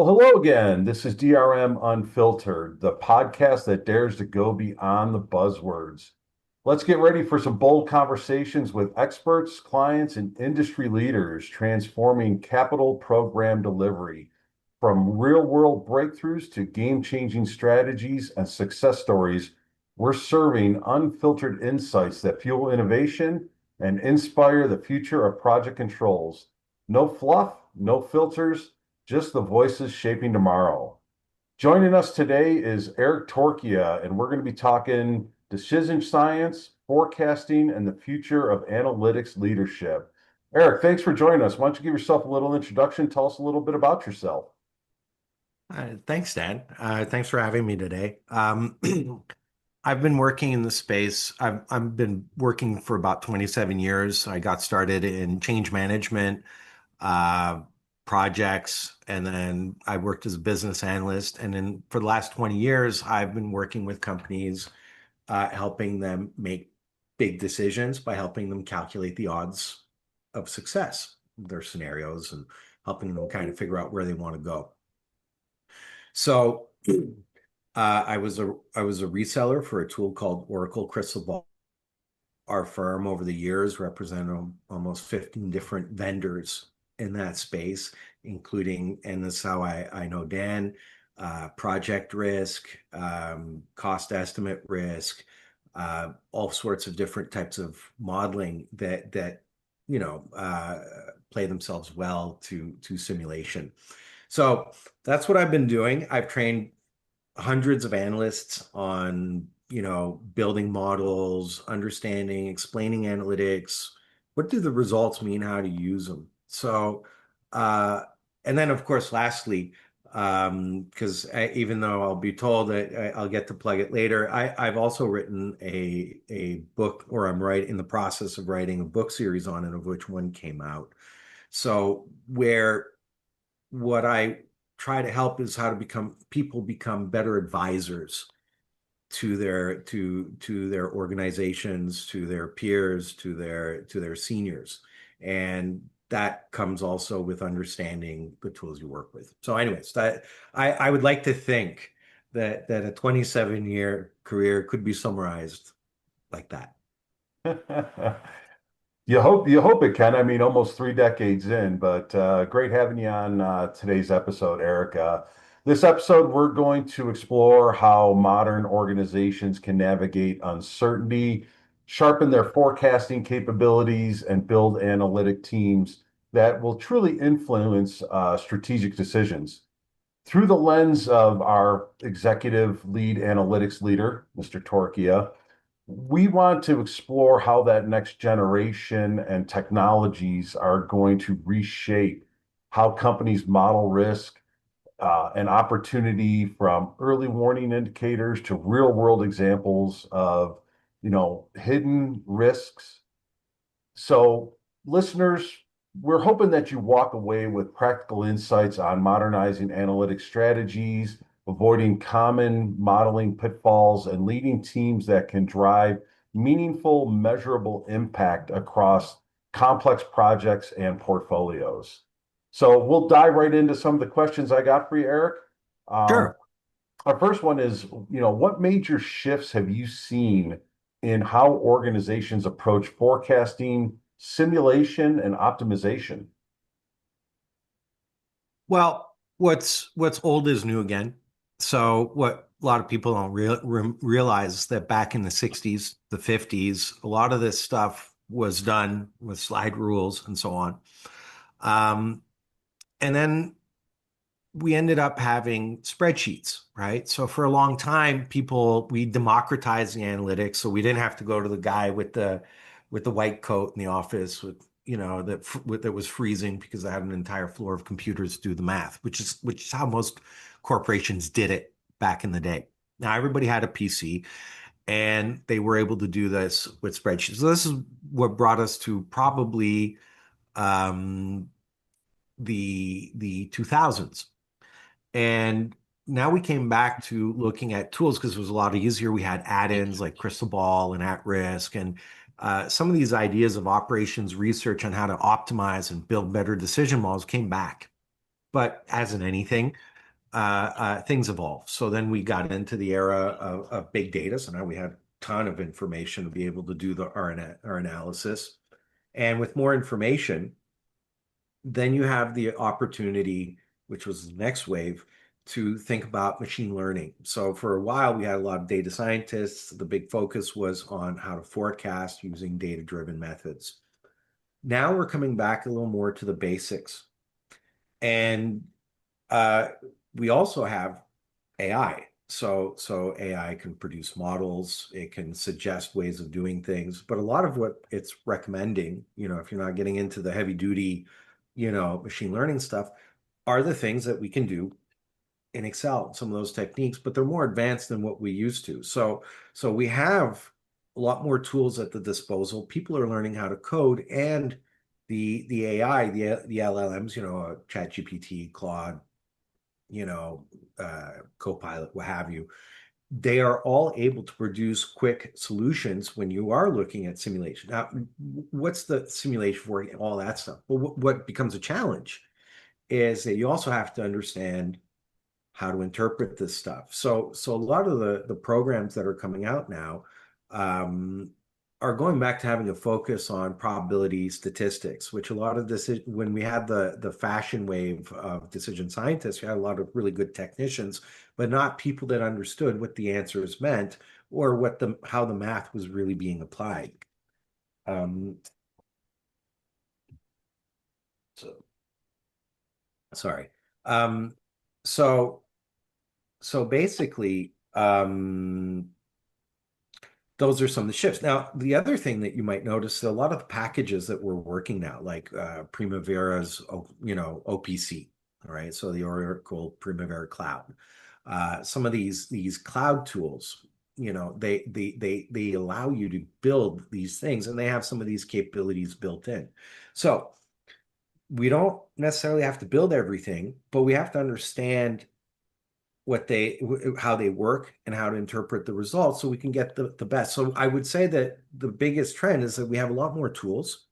Well, hello again. This is DRM Unfiltered, the podcast that dares to go beyond the buzzwords. Let's get ready for some bold conversations with experts, clients, and industry leaders transforming capital program delivery. From real world breakthroughs to game changing strategies and success stories, we're serving unfiltered insights that fuel innovation and inspire the future of project controls. No fluff, no filters, just the voices shaping tomorrow. Joining us today is Eric Torchia, and we're going to be talking decision science, forecasting, and the future of analytics leadership. Eric, thanks for joining us. Why don't you give yourself a little introduction? Tell us a little bit about yourself. Thanks, Dan. Thanks for having me today. I've been working in the space. I've been working for about 27 years. I got started in change management, uh, projects, and then I worked as a business analyst. And then for the last 20 years, I've been working with companies, helping them make big decisions by helping them calculate the odds of success, their scenarios, and helping them kind of figure out where they want to go. So I was a reseller for a tool called Oracle Crystal Ball. Our firm over the years represented almost 15 different vendors in that space, including, and this is how I know Dan, project risk, cost estimate risk, all sorts of different types of modeling that play themselves well to simulation. So that's what I've been doing. I've trained hundreds of analysts on, building models, understanding, explaining analytics. What do the results mean? How to use them? So, uh, and then of course, lastly, because even though I'll be told that I'll get to plug it later, I've also written a book, or I'm right in the process of writing a book series on it, of which one came out. So where what I try to help is how to become people become better advisors to their organizations, to their peers, to their seniors. And that comes also with understanding the tools you work with. So anyways, that I would like to think that a 27-year career could be summarized like that. You hope it can. I mean, almost 3 decades in, but great having you on today's episode, Eric. This episode, we're going to explore how modern organizations can navigate uncertainty, sharpen their forecasting capabilities, and build analytic teams that will truly influence strategic decisions. Through the lens of our executive lead analytics leader, Mr. Torquia, we want to explore how that next generation and technologies are going to reshape how companies model risk and opportunity, from early warning indicators to real world examples of, hidden risks. So, listeners, we're hoping that you walk away with practical insights on modernizing analytic strategies, avoiding common modeling pitfalls, and leading teams that can drive meaningful, measurable impact across complex projects and portfolios. So we'll dive right into some of the questions I got for you, Eric. Um, Sure. our first one is, what major shifts have you seen in how organizations approach forecasting, simulation, and optimization? Well, what's old is new again. So what a lot of people don't realize that back in the 60s, the 50s, a lot of this stuff was done with slide rules and so on. Um, and then we ended up having spreadsheets, right? So for a long time, we democratized the analytics, so we didn't have to go to the guy with the white coat in the office with that was freezing because I had an entire floor of computers to do the math, which is how most corporations did it back in the day. Now everybody had a PC and they were able to do this with spreadsheets. So this is what brought us to probably um, the 2000s. And now we came back to looking at tools because it was a lot easier. We had add-ins like Crystal Ball and At Risk, and some of these ideas of operations research on how to optimize and build better decision models came back. But as in anything, things evolve. So then we got into the era of big data. So now we had a ton of information to be able to do our analysis. And with more information, then you have the opportunity, which was the next wave, to think about machine learning. So for a while, we had a lot of data scientists. The big focus was on how to forecast using data-driven methods. Now we're coming back a little more to the basics. And uh, we also have AI. So AI can produce models, it can suggest ways of doing things, but a lot of what it's recommending, if you're not getting into the heavy duty, machine learning stuff, are the things that we can do in Excel, some of those techniques, but they're more advanced than what we used to. So we have a lot more tools at the disposal. People are learning how to code, and the AI, the LLMs, ChatGPT, Claude, Copilot, what have you, they are all able to produce quick solutions when you are looking at simulation. Now, what's the simulation for all that stuff? Well, what becomes a challenge is that you also have to understand how to interpret this stuff. So a lot of the programs that are coming out now um, are going back to having a focus on probability statistics, which a lot of this, when we had the fashion wave of decision scientists, we had a lot of really good technicians, but not people that understood what the answers meant or how the math was really being applied. Um, so sorry. Um, so so basically, those are some of the shifts. Now, the other thing that you might notice, a lot of the packages that we're working now, like Primavera's, OPC, all right? So the Oracle Primavera Cloud. Some of these cloud tools, they allow you to build these things, and they have some of these capabilities built in. So we don't necessarily have to build everything, but we have to understand how they work and how to interpret the results so we can get the best. So I would say that the biggest trend is that we have a lot more tools,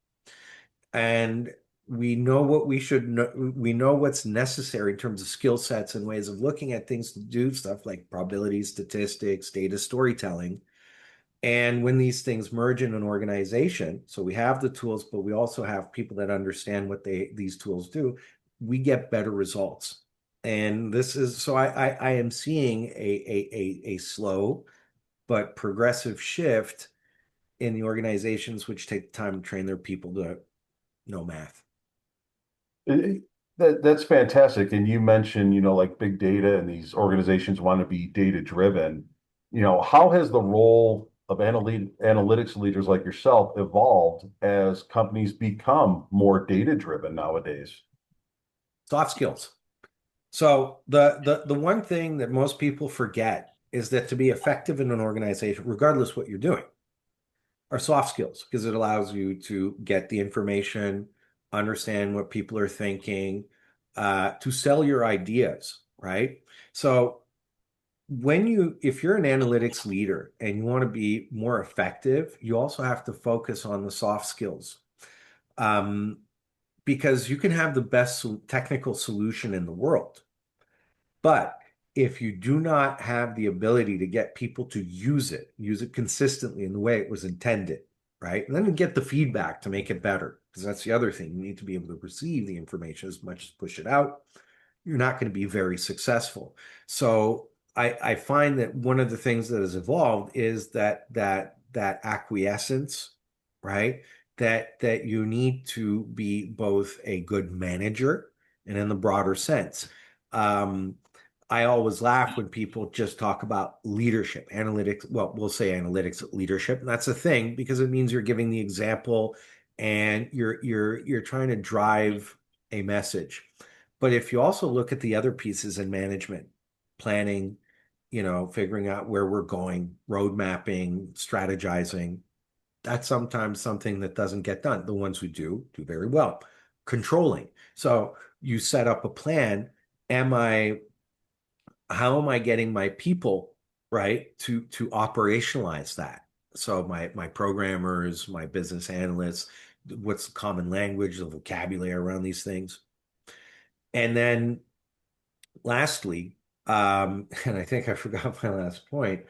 and we know what we should know. We know what's necessary in terms of skill sets and ways of looking at things to do stuff like probability, statistics, data storytelling. And when these things merge in an organization, so we have the tools, but we also have people that understand what these tools do, we get better results. And this is so I am seeing a slow but progressive shift in the organizations which take time to train their people to know math. That's fantastic. And you mentioned, like big data and these organizations want to be data driven. How has the role of analytics leaders like yourself evolved as companies become more data driven nowadays? Soft skills. So the one thing that most people forget is that to be effective in an organization, regardless what you're doing, are soft skills because it allows you to get the information, understand what people are thinking, to sell your ideas, right? So if you're an analytics leader and you want to be more effective, you also have to focus on the soft skills. Um, because you can have the best technical solution in the world. But if you do not have the ability to get people to use it consistently in the way it was intended, right? And then get the feedback to make it better, because that's the other thing. You need to be able to receive the information as much as push it out. You're not going to be very successful. So I find that one of the things that has evolved is that acquiescence, right? That you need to be both a good manager and in the broader sense. Um, I always laugh when people just talk about leadership, analytics. Well, we'll say analytics leadership. And that's a thing because it means you're giving the example and you're trying to drive a message. But if you also look at the other pieces in management, planning, figuring out where we're going, road mapping, strategizing, that's sometimes something that doesn't get done. The ones who do very well. Controlling. So you set up a plan. How am I getting my people right to operationalize that? So my programmers, my business analysts, what's the common language, the vocabulary around these things? And then lastly, And I think I forgot my last point,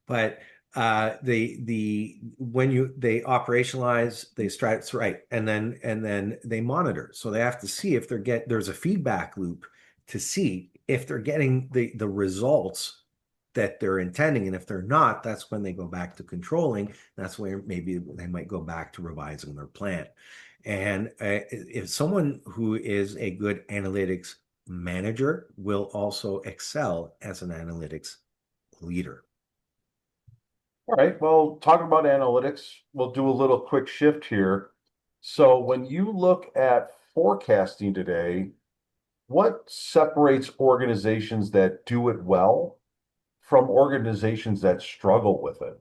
but the when they operationalize, they start right, and then they monitor. So they have to see if there's a feedback loop to see if they're getting the results that they're intending, and if they're not, that's when they go back to controlling. That's where maybe they might go back to revising their plan. And if someone who is a good analytics manager will also excel as an analytics leader. All right. Well, talking about analytics, we'll do a little quick shift here. So when you look at forecasting today, what separates organizations that do it well from organizations that struggle with it?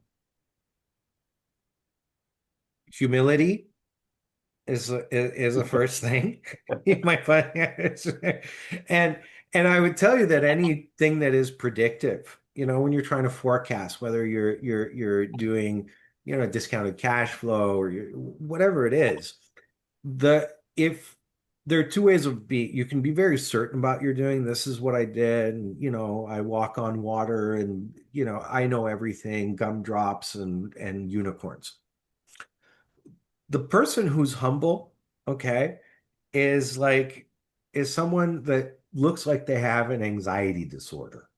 Humility is a first thing. You might find and and I would tell you that anything that is predictive, when you're trying to forecast, whether you're doing, discounted cash flow or whatever it is, if there are two ways of you can be very certain about you're doing this is what I did, and I walk on water, and I know everything, gumdrops and unicorns. The person who's humble, okay, is like is someone that looks like they have an anxiety disorder.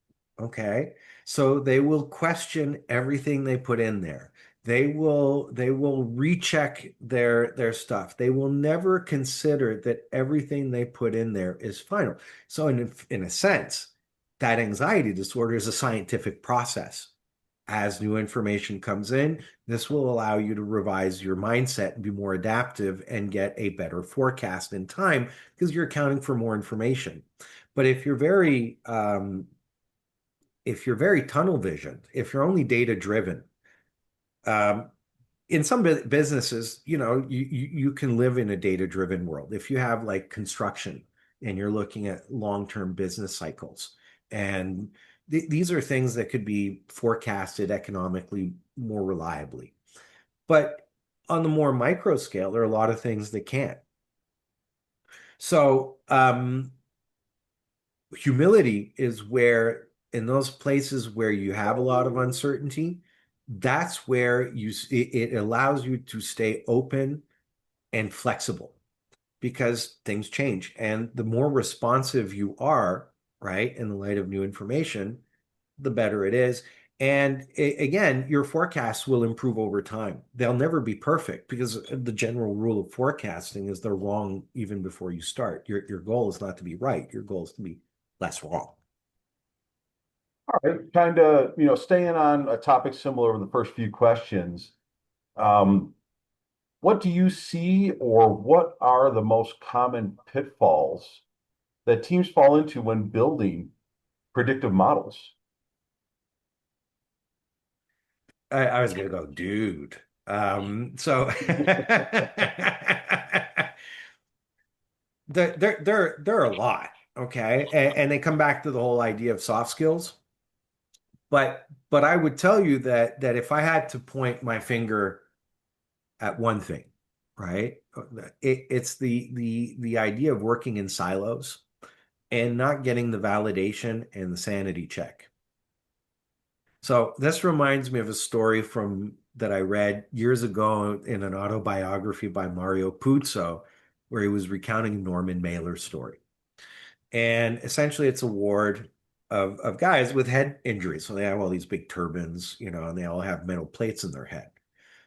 Okay. So they will question everything they put in there. They will recheck their stuff. They will never consider that everything they put in there is final. So in a sense, that anxiety disorder is a scientific process. As new information comes in, this will allow you to revise your mindset and be more adaptive and get a better forecast in time because you're accounting for more information. But if you're very tunnel visioned, if you're only data driven, um, in some businesses, you can live in a data driven world. If you have like construction and you're looking at long-term business cycles, and these are things that could be forecasted economically more reliably. But on the more micro scale, there are a lot of things that can't. So humility is where, in those places where you have a lot of uncertainty, that's where it allows you to stay open and flexible because things change. And the more responsive you are, right, in the light of new information, the better it is. And again, your forecasts will improve over time. They'll never be perfect because the general rule of forecasting is they're wrong even before you start. Your goal is not to be right. Your goal is to be less wrong. All right. Kind of, staying on a topic similar to the first few questions. Um, what do you see, or what are the most common pitfalls that teams fall into when building predictive models? I was gonna go, dude. So there are a lot, okay, and they come back to the whole idea of soft skills. But I would tell you that if I had to point my finger at one thing, right, it's the idea of working in silos and not getting the validation and the sanity check. So this reminds me of a story from that I read years ago in an autobiography by Mario Puzo, where he was recounting Norman Mailer's story. And essentially it's a ward of guys with head injuries. So they have all these big turbans, and they all have metal plates in their head.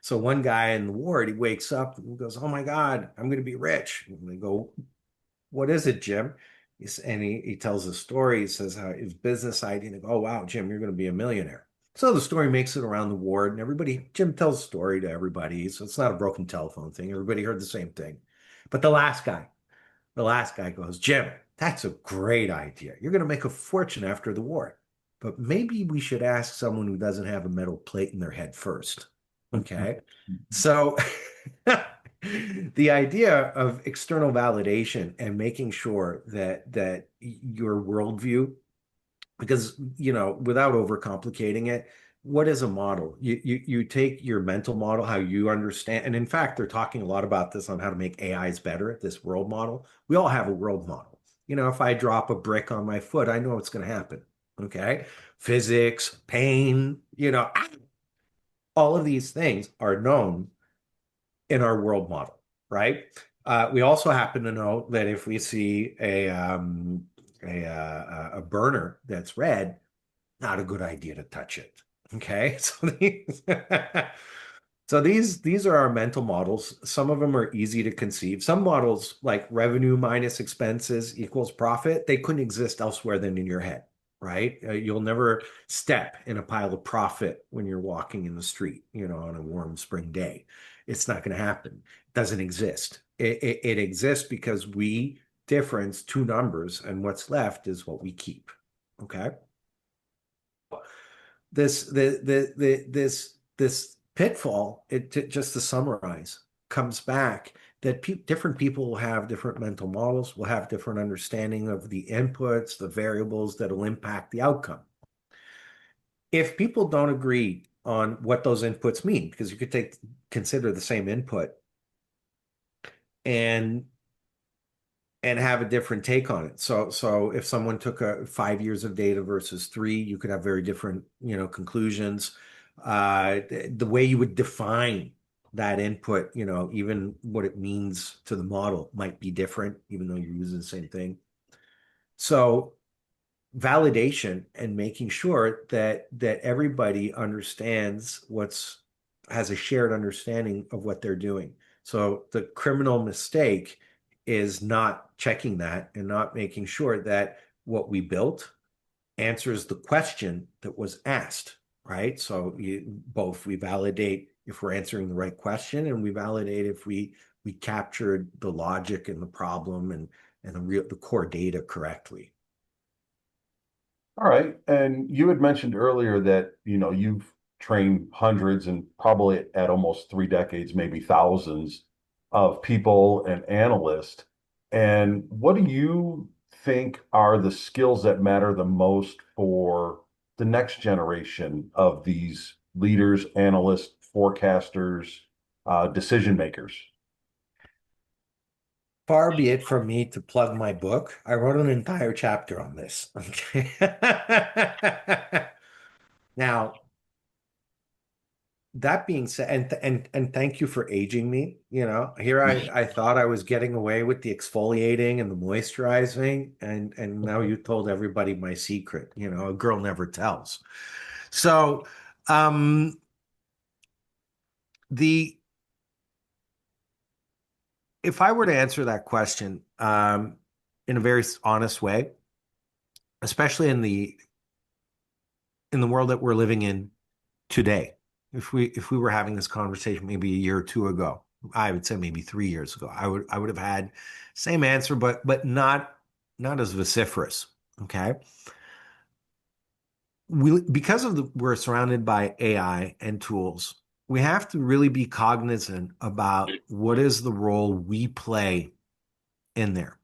So one guy in the ward, he wakes up and goes, "Oh my God, I'm going to be rich." And they go, "What is it, Jim?" And he tells a story. He says how his business idea. And they go, "Oh wow, Jim, you're going to be a millionaire." So the story makes it around the ward, and Jim tells a story to everybody. So it's not a broken telephone thing. Everybody heard the same thing. But the last guy goes, "Jim, that's a great idea. You're going to make a fortune after the war. But maybe we should ask someone who doesn't have a metal plate in their head first." Okay. So the idea of external validation and making sure that your worldview, because without overcomplicating it, what is a model? You take your mental model, how you understand, and in fact, they're talking a lot about this on how to make AIs better at this world model. We all have a world model. If I drop a brick on my foot, I know what's going to happen. Okay. Physics, pain, all of these things are known in our world model, right? We also happen to know that if we see a burner that's red, not a good idea to touch it. Okay, so these are our mental models. Some of them are easy to conceive. Some models, like revenue minus expenses equals profit, they couldn't exist elsewhere than in your head, right? You'll never step in a pile of profit when you're walking in the street, on a warm spring day. It's not going to happen. It doesn't exist. It exists because we difference two numbers, and what's left is what we keep. Okay. This pitfall, just to summarize, comes back that different people will have different mental models, will have different understanding of the inputs, the variables that will impact the outcome. If people don't agree on what those inputs mean, because you could consider the same input and have a different take on it. So if someone took 5 years of data versus 3, you could have very different, conclusions. The way you would define that input, even what it means to the model might be different, even though you're using the same thing. So validation and making sure that everybody understands has a shared understanding of what they're doing. So the criminal mistake is not checking that and not making sure that what we built answers the question that was asked, right? So we validate if we're answering the right question, and we validate if we captured the logic and the problem and the core data correctly. All right. And you had mentioned earlier that, you've trained hundreds and probably at almost 3 decades, maybe thousands of people and analysts. And what do you think are the skills that matter the most for the next generation of these leaders, analysts, forecasters, decision makers? Far be it from me to plug my book. I wrote an entire chapter on this. Okay. Now, that being said, and thank you for aging me. Here I thought I was getting away with the exfoliating and the moisturizing, and now you told everybody my secret. A girl never tells. So, the if I were to answer that question in a very honest way, especially in the world that we're living in today, if we were having this conversation maybe a year or two ago, I would say maybe 3 years ago, I would have had same answer, but not as vociferous. Okay. Because we're surrounded by AI and tools, we have to really be cognizant about what is the role we play in there.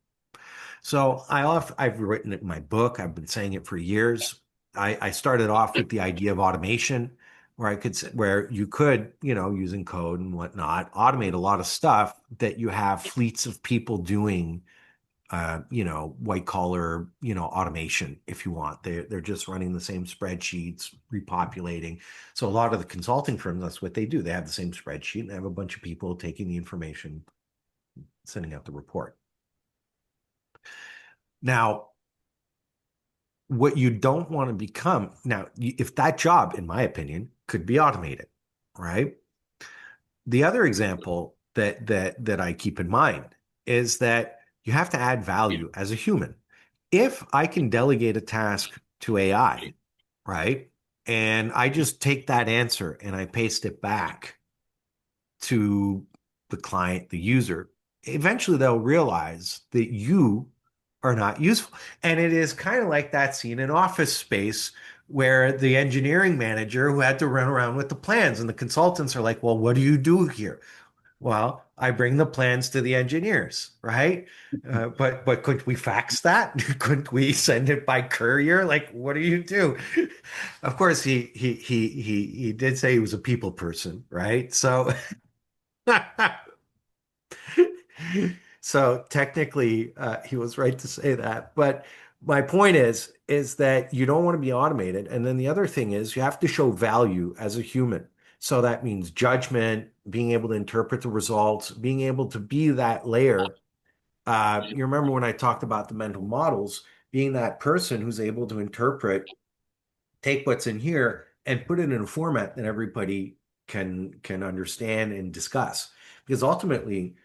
So I've written it in my book. I've been saying it for years. I started off with the idea of automation, where you could, using code and whatnot, automate a lot of stuff that you have fleets of people doing, white collar, automation, if you want. They're just running the same spreadsheets, repopulating. So a lot of the consulting firms, that's what they do. They have the same spreadsheet and they have a bunch of people taking the information, sending out the report. Now, what you don't want to become now, if that job, in my opinion, could be automated, right? The other example that I keep in mind is that you have to add value as a human. If I can delegate a task to AI, right, and I just take that answer and I paste it back to the client, the user, eventually they'll realize that you are not useful. And it is kind of like that scene in Office Space where the engineering manager who had to run around with the plans and the consultants are like, well, what do you do here? Well, I bring the plans to the engineers, right? But could we fax that? Couldn't we send it by courier? Like, what do you do? Of course, he did say he was a people person, right? So so technically, he was right to say that. But My point is that you don't want to be automated. And then the other thing is you have to show value as a human. So that means judgment, being able to interpret the results, being able to be that layer. You remember when I talked about the mental models, being that person who's able to interpret, take what's in here and put it in a format that everybody can understand and discuss. Because ultimately,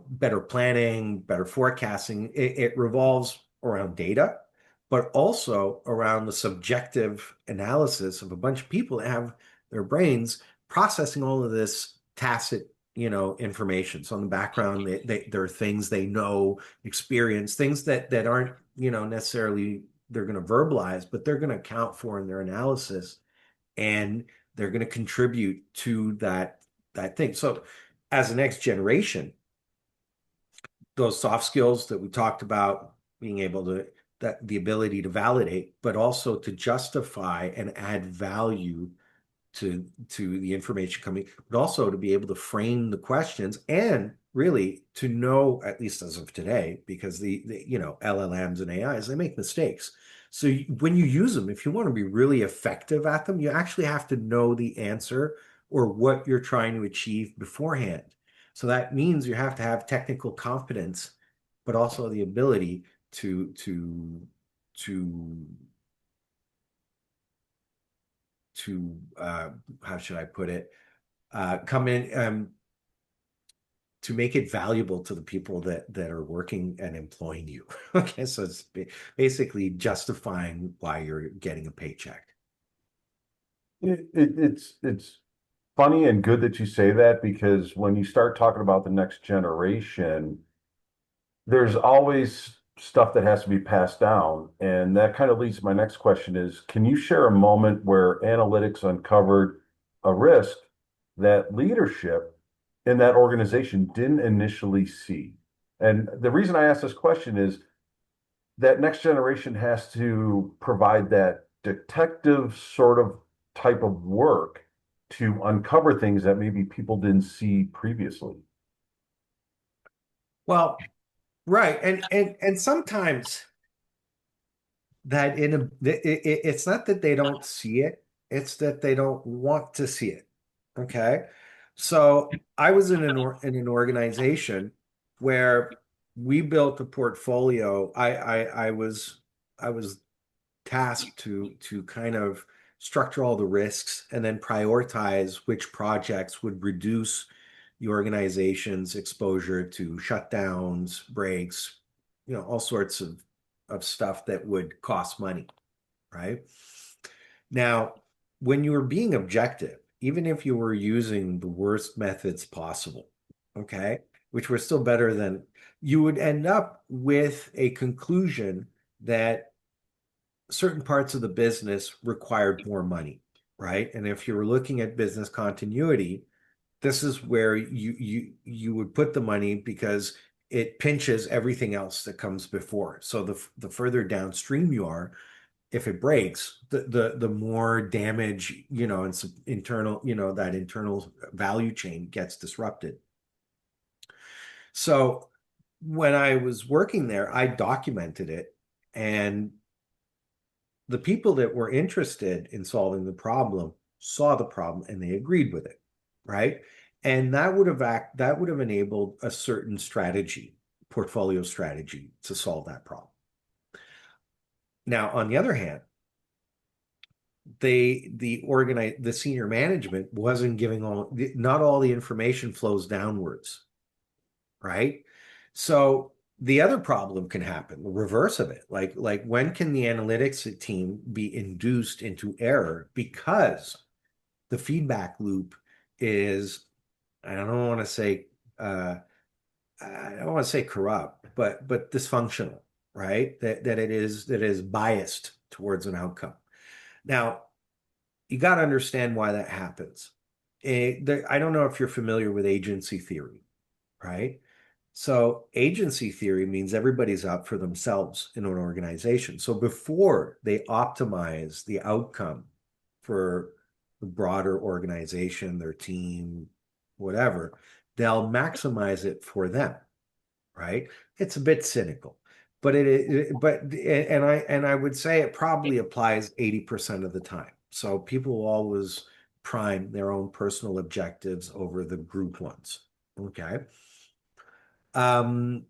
better planning, better forecasting, it revolves around data, but also around the subjective analysis of a bunch of people that have their brains processing all of this tacit, information. So in the background, there are things they know, experience, things that aren't, necessarily they're going to verbalize, but they're going to account for in their analysis, and they're going to contribute to that thing. So as the next generation, those soft skills that we talked about, being able to that the ability to validate, but also to justify and add value to the information coming, but also to be able to frame the questions and really to know, at least as of today, because the LLMs and AIs, they make mistakes. So when you use them, if you want to be really effective at them, you actually have to know the answer or what you're trying to achieve beforehand. So that means you have to have technical competence, but also the ability to how should I put it, come in to make it valuable to the people that are working and employing you. Okay, so it's basically justifying why you're getting a paycheck. It's funny and good that you say that, because when you start talking about the next generation, there's always stuff that has to be passed down. And that kind of leads to my next question is, can you share a moment where analytics uncovered a risk that leadership in that organization didn't initially see? And the reason I ask this question is that next generation has to provide that detective sort of type of work to uncover things that maybe people didn't see previously. Well, right, and sometimes that it's not that they don't see it, it's that they don't want to see it. Okay. So I was in an organization where we built a portfolio. I was tasked to kind of structure all the risks and then prioritize which projects would reduce the organization's exposure to shutdowns, breaks, all sorts of stuff that would cost money, right? Now, when you were being objective, even if you were using the worst methods possible, okay, which were still better than, you would end up with a conclusion that certain parts of the business required more money, right? And if you were looking at business continuity, this is where you would put the money because it pinches everything else that comes before. So the further downstream you are, if it breaks, the more damage, and some internal, that internal value chain gets disrupted. So when I was working there, I documented it, and the people that were interested in solving the problem saw the problem and they agreed with it, right? And that would have enabled a certain strategy, portfolio strategy to solve that problem. Now, on the other hand, the senior management wasn't giving not all the information flows downwards, right? So the other problem can happen, the reverse of it. Like when can the analytics team be induced into error because the feedback loop is, I don't want to say corrupt, but dysfunctional, right? That it is biased towards an outcome. Now, you got to understand why that happens. I don't know if you're familiar with agency theory, right? So agency theory means everybody's out for themselves in an organization. So before they optimize the outcome for the broader organization, their team, whatever, they'll maximize it for them, right? It's a bit cynical. but and I would say it probably applies 80% of the time. So people will always prime their own personal objectives over the group ones. Okay. Um,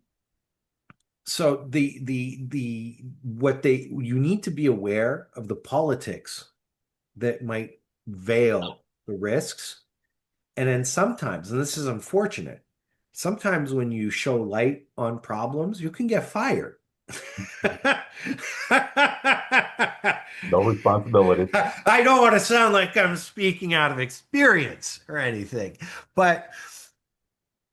so the what they you need to be aware of the politics that might veil the risks. And then sometimes, and this is unfortunate, sometimes when you show light on problems, you can get fired. No responsibility. I don't want to sound like I'm speaking out of experience or anything, but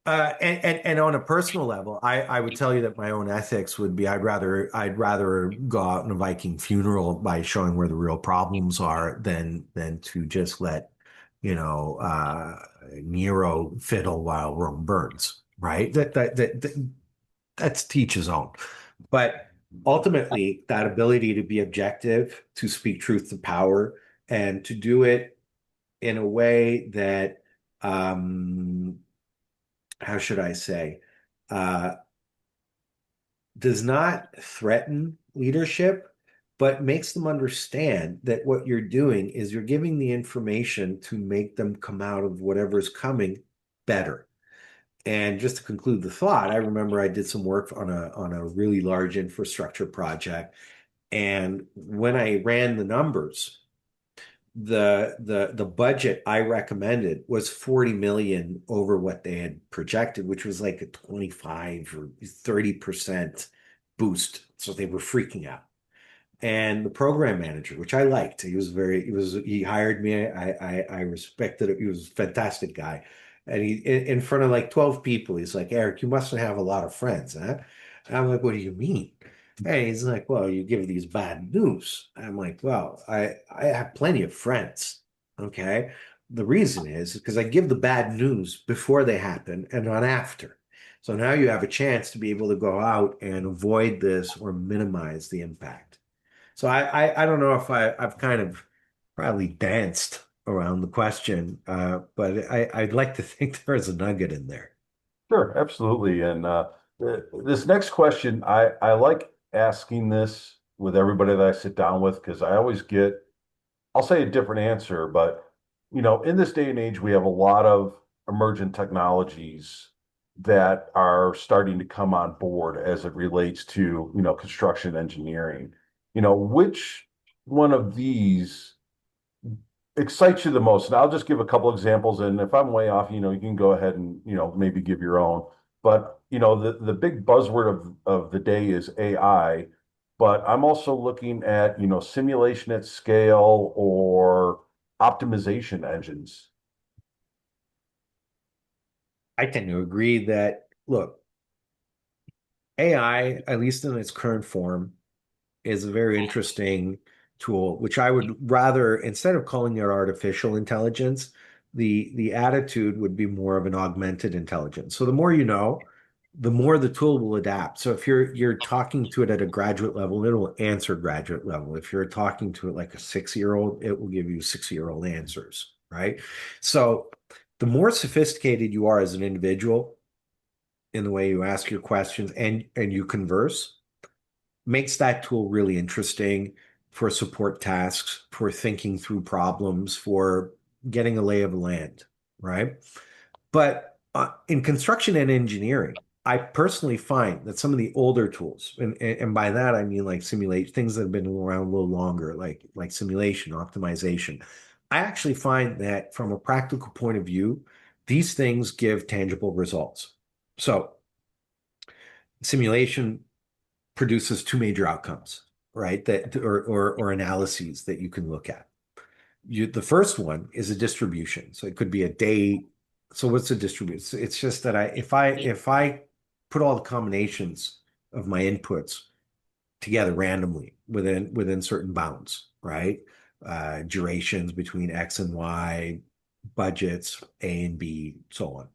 and on a personal level, I would tell you that my own ethics would be I'd rather go out in a Viking funeral by showing where the real problems are than to just let Nero fiddle while Rome burns, right? That's teach his own. But ultimately, that ability to be objective, to speak truth to power, and to do it in a way that how should I say, uh, does not threaten leadership, but makes them understand that what you're doing is you're giving the information to make them come out of whatever's coming better. And just to conclude the thought, I remember I did some work on a really large infrastructure project, and when I ran the numbers, the budget I recommended was 40 million over what they had projected, which was like a 25 or 30% boost. So they were freaking out. And the program manager, which I liked, he hired me. I respected it. He was a fantastic guy. And in front of like 12 people, he's like, Eric, you mustn't have a lot of friends, huh? And I'm like, what do you mean? And he's like, well, you give these bad news. I'm like, well, I have plenty of friends. Okay. The reason is because I give the bad news before they happen and not after. So now you have a chance to be able to go out and avoid this or minimize the impact. So I don't know if I've kind of probably danced around the question, but I'd like to think there's a nugget in there. Sure, absolutely. And this next question, I like asking this with everybody that I sit down with because I always get, I'll say a different answer, but in this day and age, we have a lot of emergent technologies that are starting to come on board as it relates to, construction engineering. Which one of these excites you the most? And I'll just give a couple examples, and if I'm way off, you can go ahead and maybe give your own. But the big buzzword of the day is AI. But I'm also looking at simulation at scale or optimization engines. I tend to agree that, look, AI, at least in its current form, is a very interesting tool, which I would rather, instead of calling it artificial intelligence, the attitude would be more of an augmented intelligence. So the more you know, the more the tool will adapt. So if you're talking to it at a graduate level, it will answer graduate level. If you're talking to it like a 6-year-old, it will give you 6-year-old answers, right? So the more sophisticated you are as an individual in the way you ask your questions and you converse, makes that tool really interesting for support tasks, for thinking through problems, for getting a lay of the land, right? But in construction and engineering, I personally find that some of the older tools, and by that I mean like simulate things that have been around a little longer, like simulation, optimization. I actually find that from a practical point of view, these things give tangible results. So simulation produces two major outcomes, right? That or analyses that you can look at. The first one is a distribution. So it could be a date. So what's a distribution? It's just that if I put all the combinations of my inputs together randomly within certain bounds, right? Durations between X and Y, budgets, A and B, so on.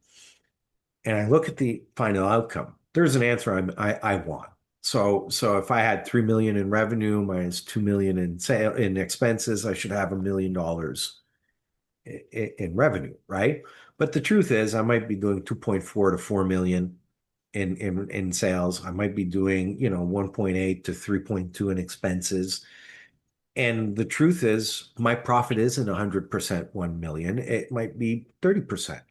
And I look at the final outcome, there's an answer I want. So if I had 3 million in revenue minus 2 million in expenses, I should have $1 million in revenue, right? But the truth is, I might be doing 2.4 to 4 million in sales. I might be doing, 1.8 to 3.2 in expenses. And the truth is, my profit isn't 100% 1 million. It might be 30%.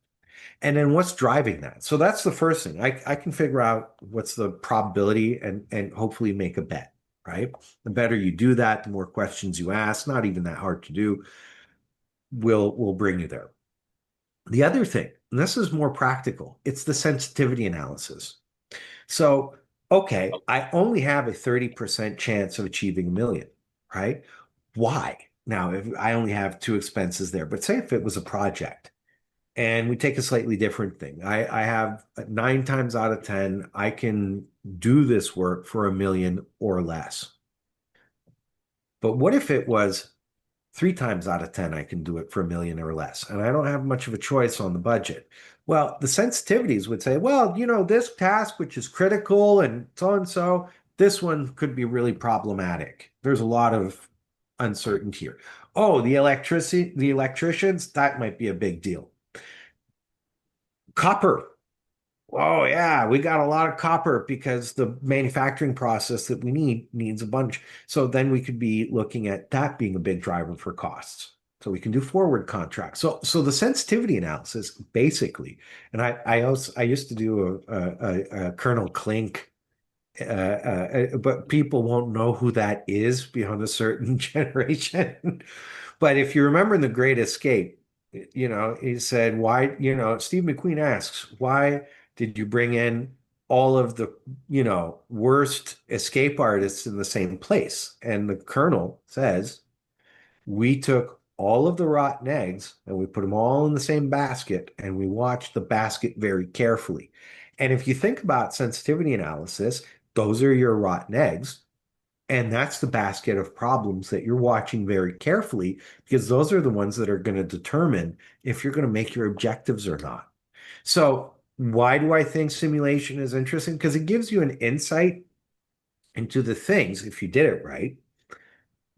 And then what's driving that? So that's the first thing. I can figure out what's the probability and hopefully make a bet, right? The better you do that, the more questions you ask, not even that hard to do, will bring you there. The other thing, and this is more practical, it's the sensitivity analysis. So, okay, I only have a 30% chance of achieving a million, right? Why? Now, if I only have two expenses there, but say if it was a project and we take a slightly different thing, I have 9 times out of 10, I can do this work for a million or less. But what if it was 3 times out of 10, I can do it for a million or less, and I don't have much of a choice on the budget? Well, the sensitivities would say, well, this task, which is critical and so, this one could be really problematic. There's a lot of uncertainty here. Oh, the electricians, that might be a big deal. Copper. Oh yeah, we got a lot of copper because the manufacturing process that we needs a bunch. So then we could be looking at that being a big driver for costs. So we can do forward contracts. So the sensitivity analysis basically, and I used to do a Colonel Klink, but people won't know who that is beyond a certain generation. But if you remember in The Great Escape, he said, why, Steve McQueen asks, why did you bring in all of the, worst escape artists in the same place? And the colonel says, we took all of the rotten eggs and we put them all in the same basket and we watched the basket very carefully. And if you think about sensitivity analysis, those are your rotten eggs. And that's the basket of problems that you're watching very carefully because those are the ones that are going to determine if you're going to make your objectives or not. So, why do I think simulation is interesting? Because it gives you an insight into the things, if you did it right,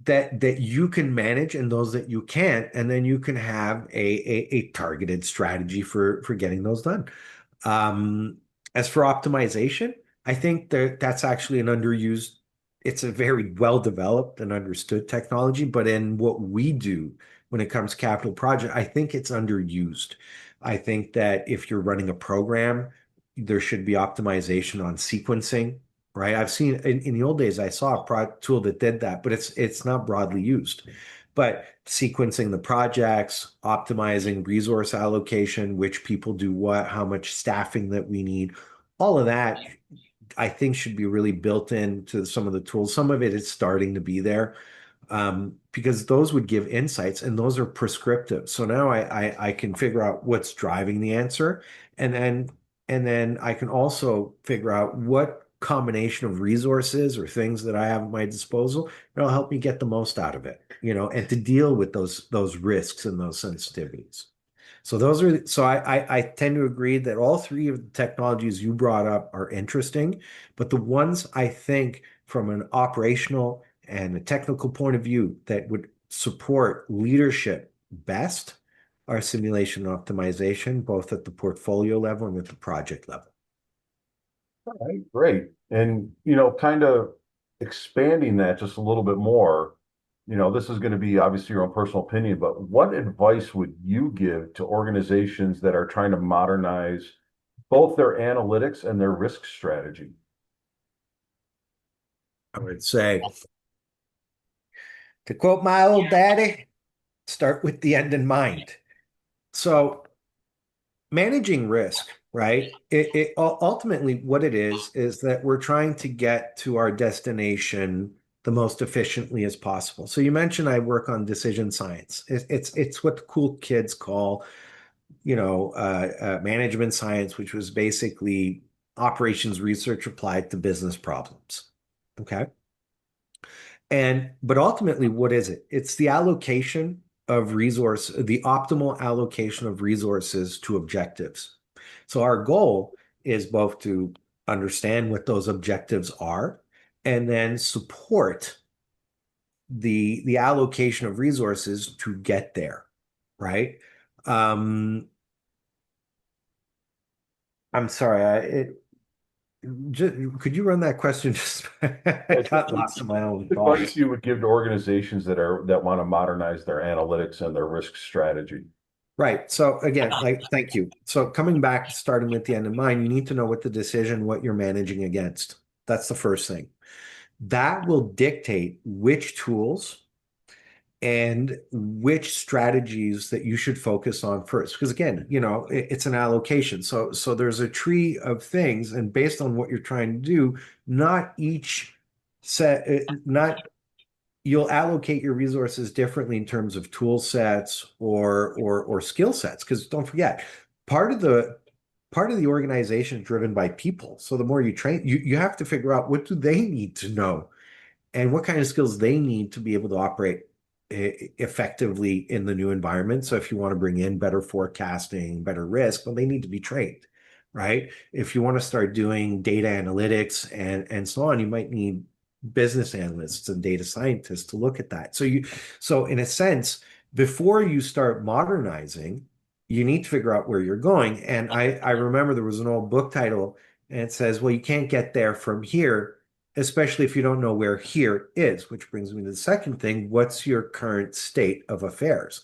that you can manage and those that you can't, and then you can have a targeted strategy for getting those done. Um, as for optimization, I think that's actually an underused, it's a very well developed and understood technology, but in what we do when it comes to capital project, I think it's underused. I think that if you're running a program, there should be optimization on sequencing, right? I've seen in the old days, I saw a tool that did that, but it's not broadly used. But sequencing the projects, optimizing resource allocation, which people do what, how much staffing that we need, all of that, I think should be really built into some of the tools. Some of it is starting to be there, because those would give insights and those are prescriptive. So now I can figure out what's driving the answer, and then I can also figure out what combination of resources or things that I have at my disposal that'll help me get the most out of it, and to deal with those risks and those sensitivities. So I tend to agree that all three of the technologies you brought up are interesting, but the ones I think from an operational and a technical point of view that would support leadership best are simulation and optimization, both at the portfolio level and at the project level. All right, great. And, kind of expanding that just a little bit more, this is going to be obviously your own personal opinion, but what advice would you give to organizations that are trying to modernize both their analytics and their risk strategy? I would say, to quote my old daddy, start with the end in mind. So managing risk, right? Ultimately what it is that we're trying to get to our destination the most efficiently as possible. So you mentioned I work on decision science. It's what the cool kids call, management science, which was basically operations research applied to business problems. Okay. But ultimately, what is it? It's the allocation of the optimal allocation of resources to objectives. So our goal is both to understand what those objectives are and then support the allocation of resources to get there, right? Um, I'm sorry, could you run that question? Just I It's got lost in my own advice thoughts. you would give to organizations that want to modernize their analytics and their risk strategy. Right. So again, like, thank you. So coming back, starting with the end in mind, you need to know what the decision, what you're managing against. That's the first thing. That will dictate which tools and which strategies that you should focus on first. Because again, it's an allocation. So there's a tree of things, and based on what you're trying to do, not each set, not you'll allocate your resources differently in terms of tool sets or skill sets. Because don't forget, part of the part of the organization is driven by people. So the more you train, you have to figure out what do they need to know and what kind of skills they need to be able to operate effectively in the new environment. So if you want to bring in better forecasting, better risk, well, they need to be trained, right? If you want to start doing data analytics and so on, you might need business analysts and data scientists to look at that. So in a sense, before you start modernizing, you need to figure out where you're going. And I remember there was an old book title and it says, well, you can't get there from here, especially if you don't know where here is, which brings me to the second thing. What's your current state of affairs?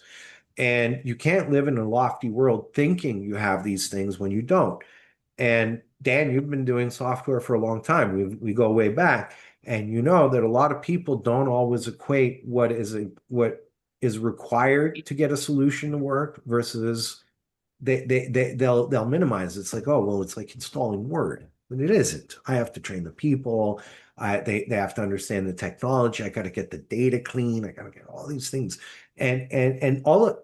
And you can't live in a lofty world thinking you have these things when you don't. And Dan, you've been doing software for a long time. We go way back, and you know that a lot of people don't always equate what is required to get a solution to work versus they'll minimize it. It's like, oh, well, it's like installing Word. But it isn't. I have to train the people. They have to understand the technology. I got to get the data clean. I got to get all these things. And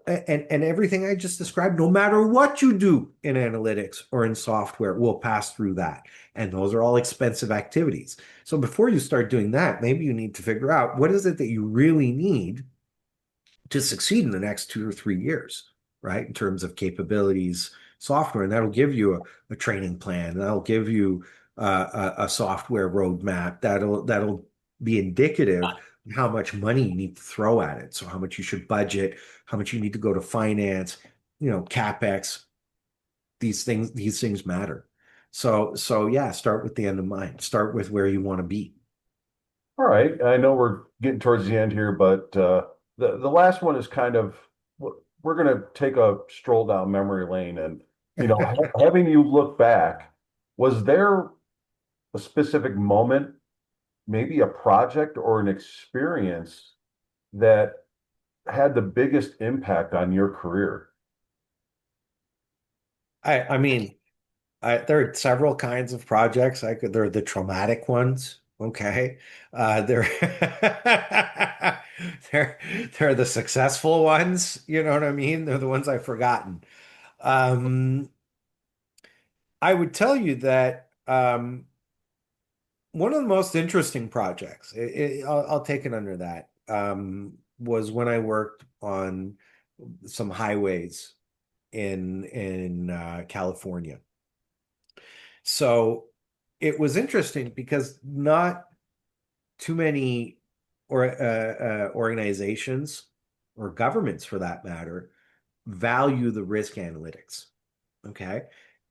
everything I just described, no matter what you do in analytics or in software, will pass through that. And those are all expensive activities. So before you start doing that, maybe you need to figure out what is it that you really need to succeed in the next 2 or 3 years, right? In terms of capabilities, software, and that'll give you a training plan. That'll give you a software roadmap. That'll be indicative of how much money you need to throw at it. So how much you should budget, how much you need to go to finance, CapEx. These things matter. So yeah, start with the end in mind. Start with where you want to be. All right. I know we're getting towards the end here, but the last one is kind of we're going to take a stroll down memory lane, and having you look back, was there a specific moment, maybe a project or an experience that had the biggest impact on your career? I mean, there are several kinds of projects. There are the traumatic ones. Okay. There, there are the successful ones. You know what I mean? They're the ones I've forgotten. Um, I would tell you that one of the most interesting projects, I'll take it under that, was when I worked on some highways in California. So it was interesting because not too many organizations or governments, for that matter, value the risk analytics. Okay.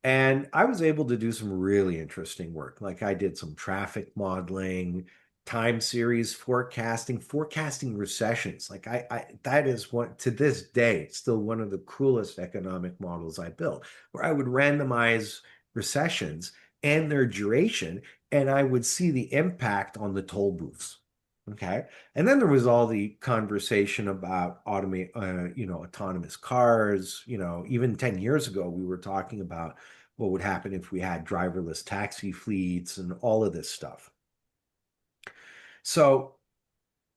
And I was able to do some really interesting work. Like I did some traffic modeling, time series forecasting recessions. Like that is one to this day, still one of the coolest economic models I built, where I would randomize recessions and their duration, and I would see the impact on the toll booths. Okay. And then there was all the conversation about autonomous cars. Even 10 years ago, we were talking about what would happen if we had driverless taxi fleets and all of this stuff. So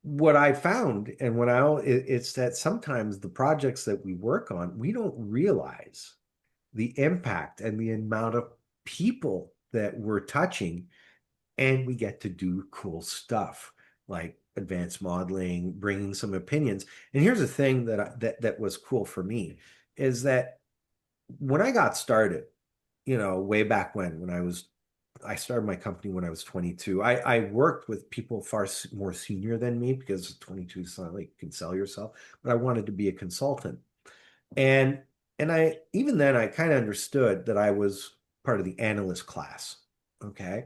what I found and it's that sometimes the projects that we work on, we don't realize the impact and the amount of people that we're touching, and we get to do cool stuff like advanced modeling, bringing some opinions. And here's the thing that was cool for me is that when I got started, way back when I started my company when I was 22. I worked with people far more senior than me because 22 is not like you can sell yourself, but I wanted to be a consultant. And I even then I kind of understood that I was part of the analyst class. Okay.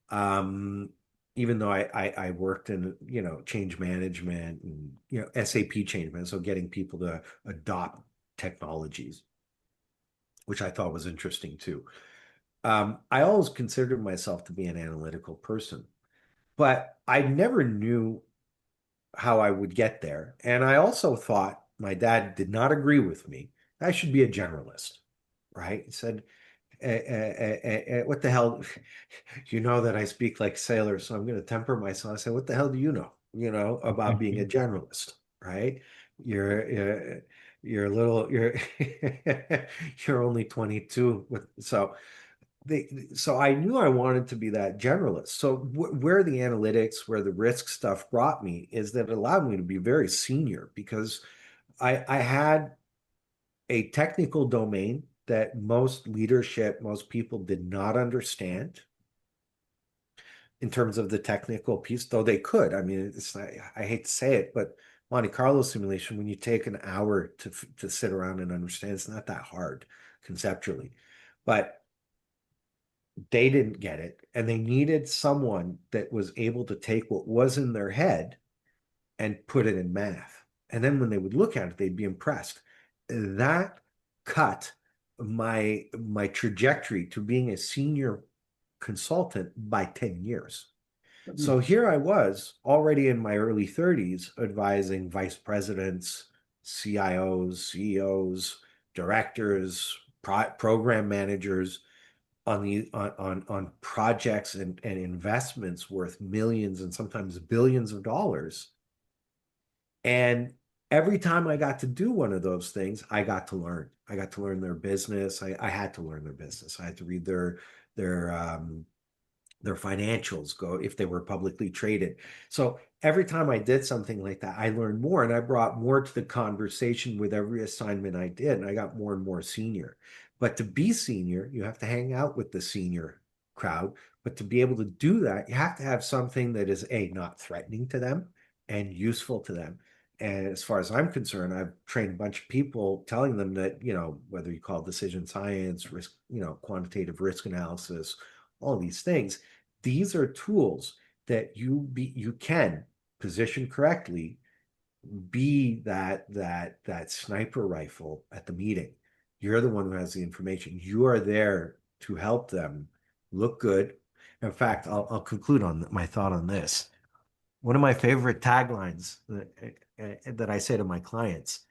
Um, Even though I worked in, change management and, SAP change management, so getting people to adopt technologies, which I thought was interesting too. I always considered myself to be an analytical person, but I never knew how I would get there. And I also thought my dad did not agree with me. I should be a generalist, right? He said, what the hell? You know that I speak like sailors, so I'm going to temper myself. I said, what the hell do about being a generalist, right? You're a little, you're only 22. So I knew I wanted to be that generalist. So where the analytics, where the risk stuff brought me is that it allowed me to be very senior because I had a technical domain that most leadership, most people did not understand in terms of the technical piece, though they could. I mean, it's not, I hate to say it, but Monte Carlo simulation, when you take an hour to sit around and understand, it's not that hard conceptually. But they didn't get it, and they needed someone that was able to take what was in their head and put it in math. And then when they would look at it, they'd be impressed. That cut my trajectory to being a senior consultant by 10 years. So here I was already in my early 30s advising vice presidents, CIOs, CEOs, directors, program managers on projects and investments worth millions and sometimes billions of dollars. And every time I got to do one of those things, I got to learn. I got to learn their business. I had to learn their business. I had to read their their financials, go if they were publicly traded. So every time I did something like that, I learned more and I brought more to the conversation with every assignment I did. And I got more and more senior. But to be senior, you have to hang out with the senior crowd. But to be able to do that, you have to have something that is A, not threatening to them and useful to them. And as far as I'm concerned, I've trained a bunch of people telling them that, whether you call it decision science, risk, quantitative risk analysis, all these things, these are tools that you can position correctly, be that sniper rifle at the meeting. You're the one who has the information. You are there to help them look good. In fact, I'll conclude on my thought on this. One of my favorite taglines that I say to my clients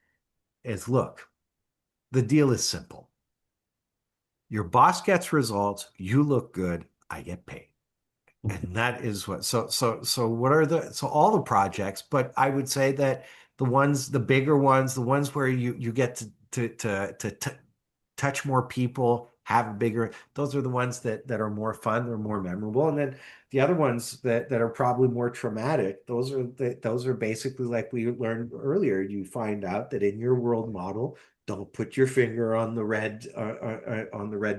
is, look, the deal is simple. Your boss gets results, you look good, I get paid. And that is so what are all the projects, but I would say that the bigger ones, the ones where you get to touch more people, have a bigger, those are the ones that are more fun, they're more memorable. And then the other ones that are probably more traumatic, those are basically like we learned earlier. You find out that in your world model, don't put your finger on the red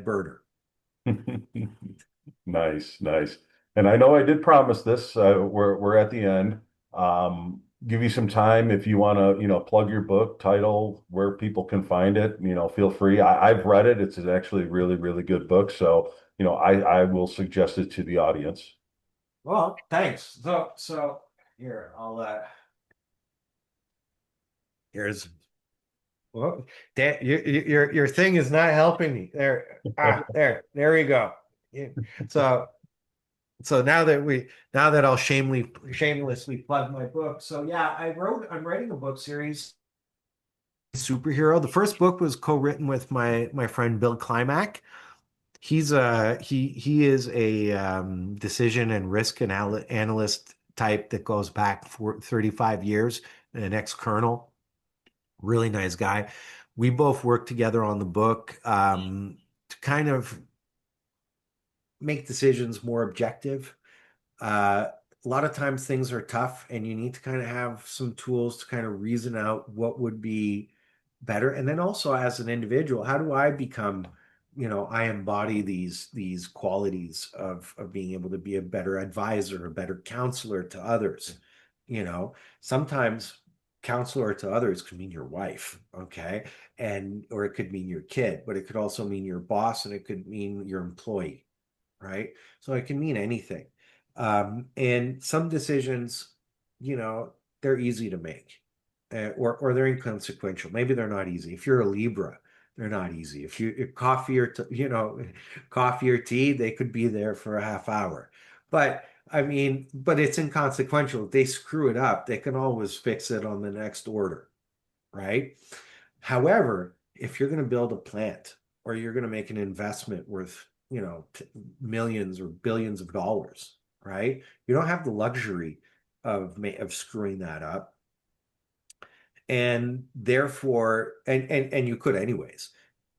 burner. Nice, nice. And I know I did promise this. We're at the end. Give you some time if you want to, plug your book title, where people can find it. Feel free. I've read it. It's actually a really, really good book. So, I will suggest it to the audience. Well, thanks. So here, here's well, that your thing is not helping me. There we go. Yeah. So so now that I'll shamelessly plug my book. So yeah, I'm writing a book series, superhero. The first book was co-written with my friend Bill Climack. He is a decision and risk analyst type that goes back for 35 years, an ex-colonel, really nice guy. We both worked together on the book to kind of make decisions more objective. A lot of times things are tough and you need to kind of have some tools to kind of reason out what would be better. And then also as an individual, how do I become, I embody these qualities of being able to be a better advisor, a better counselor to others. Sometimes counselor to others could mean your wife, okay? Or it could mean your kid, but it could also mean your boss and it could mean your employee. right? So it can mean anything. And some decisions, you know, they're easy to make, or they're inconsequential. Maybe they're not easy. If you're a Libra, they're not easy. If coffee or coffee or tea, they could be there for a half hour. But I mean, but it's inconsequential. If they screw it up, they can always fix it on the next order, right? However, if you're going to build a plant or you're going to make an investment worth, millions or billions of dollars, right? You don't have the luxury of screwing that up. And therefore, and you could anyways.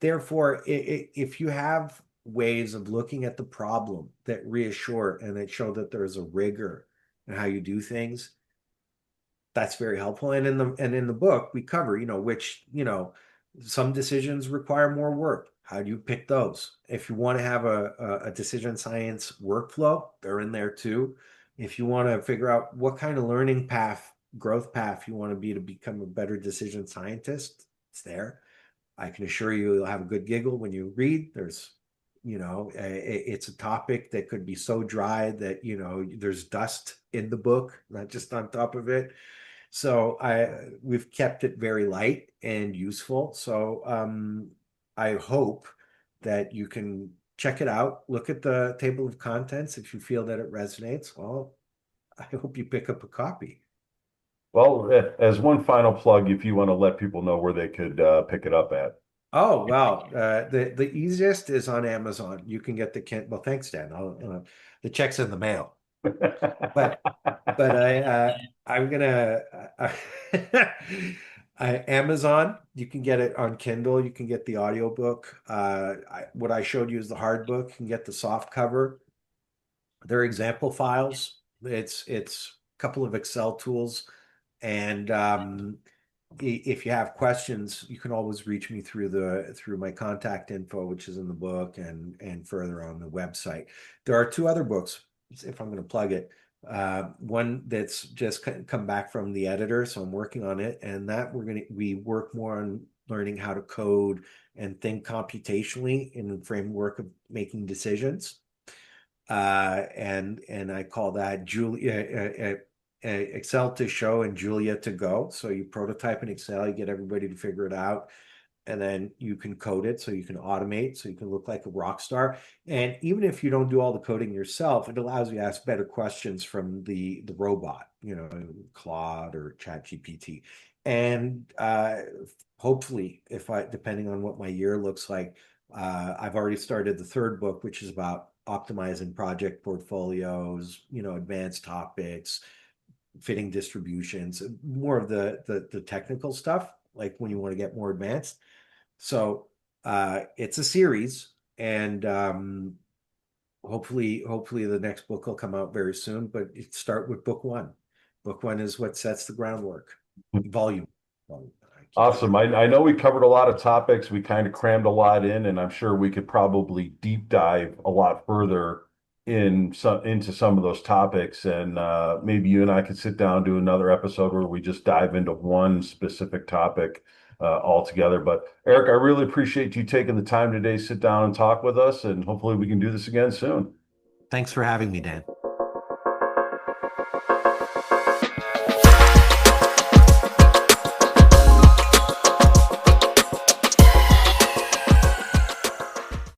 Therefore, if you have ways of looking at the problem that reassure and that show that there's a rigor in how you do things, that's very helpful. And in the book, we cover, some decisions require more work. How do you pick those? If you want to have a decision science workflow, they're in there too. If you want to figure out what kind of learning path, growth path you want to be to become a better decision scientist, it's there. I can assure you, you'll have a good giggle when you read. It's a topic that could be so dry that, there's dust in the book, not just on top of it. So we've kept it very light and useful. So I hope that you can check it out, look at the table of contents. If you feel that it resonates, well, I hope you pick up a copy. Well, as one final plug, if you want to let people know where they could pick it up at. Oh, well, the easiest is on Amazon. You can get the Kent. Well, thanks, Dan. The check's in the mail. But I'm gonna Amazon. You can get it on Kindle. You can get the audiobook. What I showed you is the hard book. You can get the soft cover. They're example files. It's a couple of Excel tools, and if you have questions, you can always reach me through my contact info, which is in the book and further on the website. There are two other books, if I'm going to plug it. One that's just come back from the editor, so I'm working on it, and that we work more on learning how to code and think computationally in the framework of making decisions. And I call that Julia. Excel to show and Julia to go. So you prototype in Excel, you get everybody to figure it out, and then you can code it so you can automate, so you can look like a rock star. And even if you don't do all the coding yourself, it allows you to ask better questions from the robot, Claude or ChatGPT. And hopefully, depending on what my year looks like, I've already started the third book, which is about optimizing project portfolios, advanced topics, fitting distributions, more of the technical stuff, like when you want to get more advanced. So it's a series, and hopefully the next book will come out very soon. But start with book one. Book one is what sets the groundwork. Volume. Awesome. I know we covered a lot of topics. We kind of crammed a lot in, and I'm sure we could probably deep dive a lot further into some of those topics. And maybe you and I could sit down and do another episode where we just dive into one specific topic altogether. But Eric, I really appreciate you taking the time today, sit down and talk with us, and hopefully we can do this again soon. Thanks for having me, Dan.